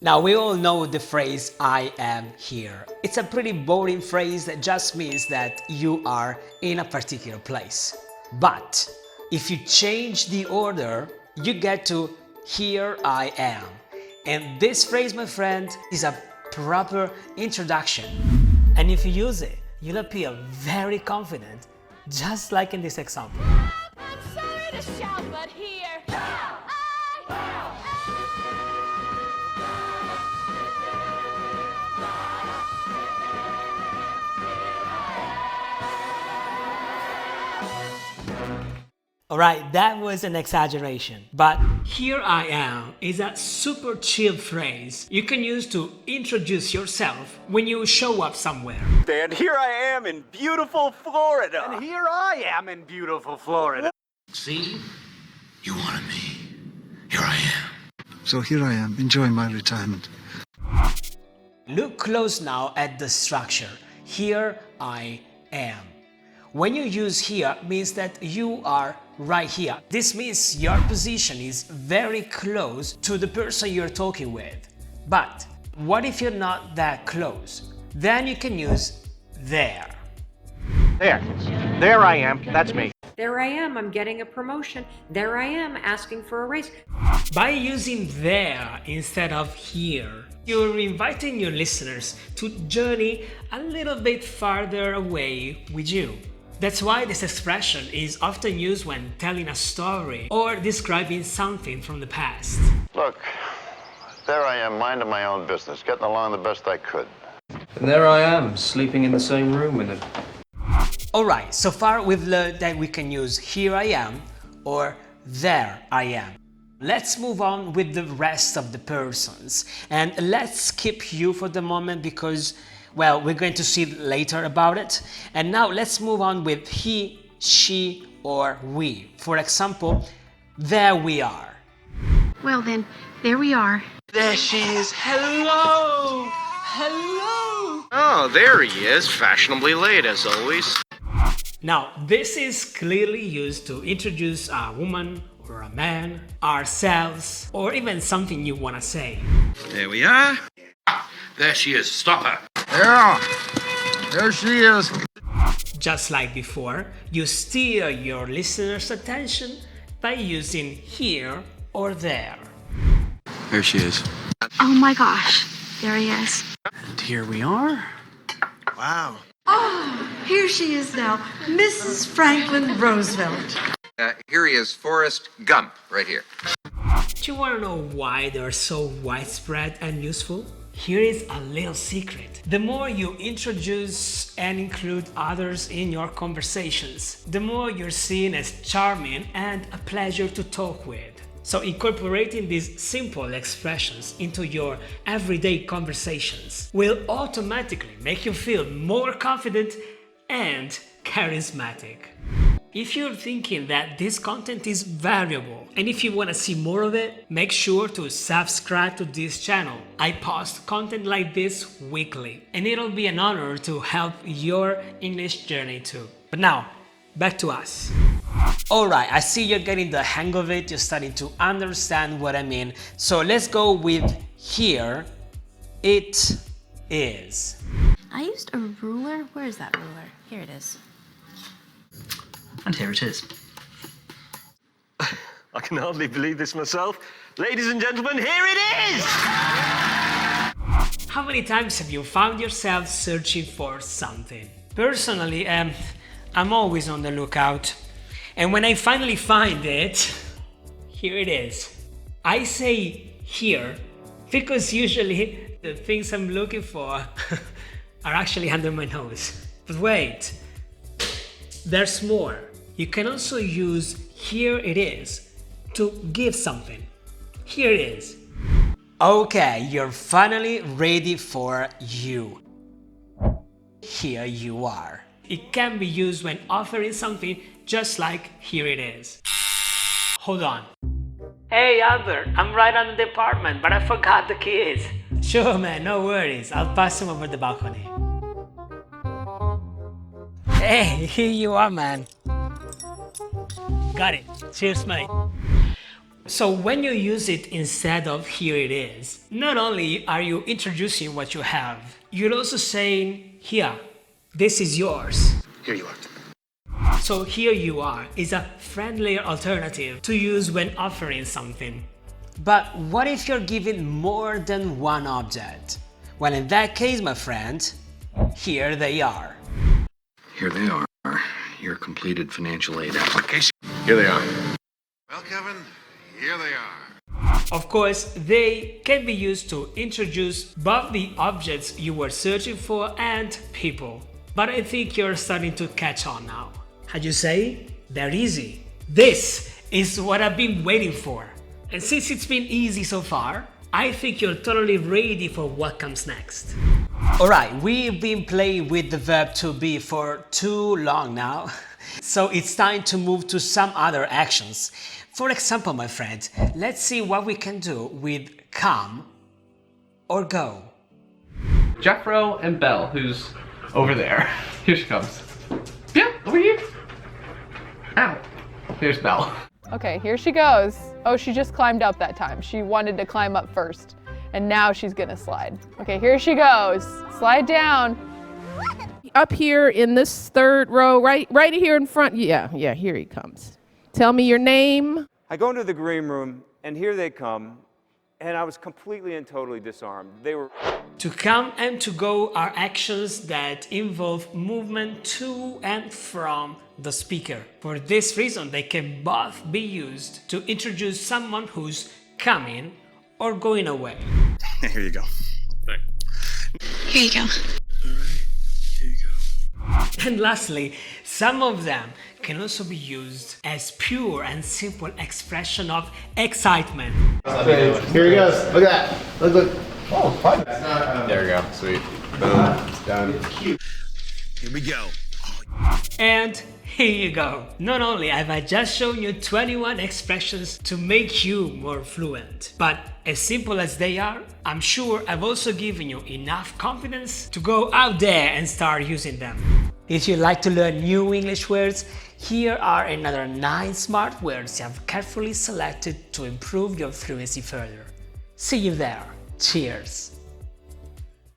Now we all know the phrase I am here. It's a pretty boring phrase that just means that you are in a particular place. But if you change the order, you get to here I am. And this phrase, my friend, is a proper introduction. And if you use it, you'll appear very confident, just like in this example. I'm sorry to shout, but here Alright, that was an exaggeration, but here I am is a super chill phrase you can use to introduce yourself when you show up somewhere. And here I am in beautiful Florida. And here I am in beautiful Florida. See? You wanted me. Here I am. So here I am, enjoying my retirement. Look close now at the structure. Here I am. When you use here means that you are right here. This means your position is very close to the person you're talking with. But what if you're not that close? Then you can use there. There I am. That's me. There I am, I'm getting a promotion. There I am, asking for a raise. By using there instead of here, you're inviting your listeners to journey a little bit farther away with you. That's why this expression is often used when telling a story or describing something from the past. Look, there I am, minding my own business, getting along the best I could. And there I am, sleeping in the same room with him. Alright, so far we've learned that we can use here I am or there I am. Let's move on with the rest of the persons. And let's skip you for the moment because, well, we're going to see later about it. And now let's move on with he, she, or we. For example, there we are. Well then, there we are. There she is. Hello! Hello! Oh, there he is, fashionably late as always. Now, this is clearly used to introduce a woman or a man, ourselves, or even something you want to say. There we are. There she is. Stop her. Yeah, there she is. Just like before, you steer your listener's attention by using here or there. There she is. Oh my gosh, there he is. And here we are. Wow. Oh, here she is now, Mrs. Franklin Roosevelt. Here he is, Forrest Gump, right here. Do you want to know why they're so widespread and useful? Here is a little secret. The more you introduce and include others in your conversations, the more you're seen as charming and a pleasure to talk with. So incorporating these simple expressions into your everyday conversations will automatically make you feel more confident and charismatic. If you're thinking that this content is valuable and if you want to see more of it, make sure to subscribe to this channel. I post content like this weekly and it'll be an honor to help your English journey too. But now, back to us. Alright, I see you're getting the hang of it, you're starting to understand what I mean. So let's go with here. It is. I used a ruler. Where is that ruler? Here it is. And here it is. I can hardly believe this myself. Ladies and gentlemen, here it is! How many times have you found yourself searching for something? Personally, I'm always on the lookout. And when I finally find it, here it is. I say here because usually the things I'm looking for are actually under my nose. But wait, there's more. You can also use here it is to give something. Here it is. Okay, you're finally ready for you. Here you are. It can be used when offering something just like here it is. Hold on. Hey Albert, I'm right on the apartment, but I forgot the keys. Sure man, no worries. I'll pass them over the balcony. Hey, here you are man. Got it. Cheers mate. So when you use it instead of here it is, not only are you introducing what you have, you're also saying, here, this is yours. Here you are. So here you are is a friendlier alternative to use when offering something. But what if you're given more than one object? Well, in that case, my friend, here they are. Here they are. Your completed financial aid application. Here they are. Well, Kevin, here they are. Of course, they can be used to introduce both the objects you were searching for and people. But I think you're starting to catch on now. How'd you say? They're easy. This is what I've been waiting for. And since it's been easy so far, I think you're totally ready for what comes next. Alright, we've been playing with the verb to be for too long now. So it's time to move to some other actions. For example, my friend, let's see what we can do with come or go. Jeffro and Belle, who's over there. Here she comes. Yeah, over here. Ow. Here's Belle. Okay, here she goes. Oh, she just climbed up that time. She wanted to climb up first. And now she's gonna slide. Okay, here she goes. Slide down. Up here in this third row, right here in front. Yeah, here he comes. Tell me your name. I go into the green room, and here they come, and I was completely and totally disarmed. They were... To come and to go are actions that involve movement to and from the speaker. For this reason, they can both be used to introduce someone who's coming or going away. Here you go. Here you go. Here you go. And lastly, some of them can also be used as pure and simple expression of excitement. Here he goes. Look at that. Look. Oh, fine. There we go. Sweet. Boom. It's done. Here we go. And here you go. Not only have I just shown you 21 expressions to make you more fluent, but as simple as they are, I'm sure I've also given you enough confidence to go out there and start using them. If you'd like to learn new English words, here are another 9 smart words I've carefully selected to improve your fluency further. See you there. Cheers!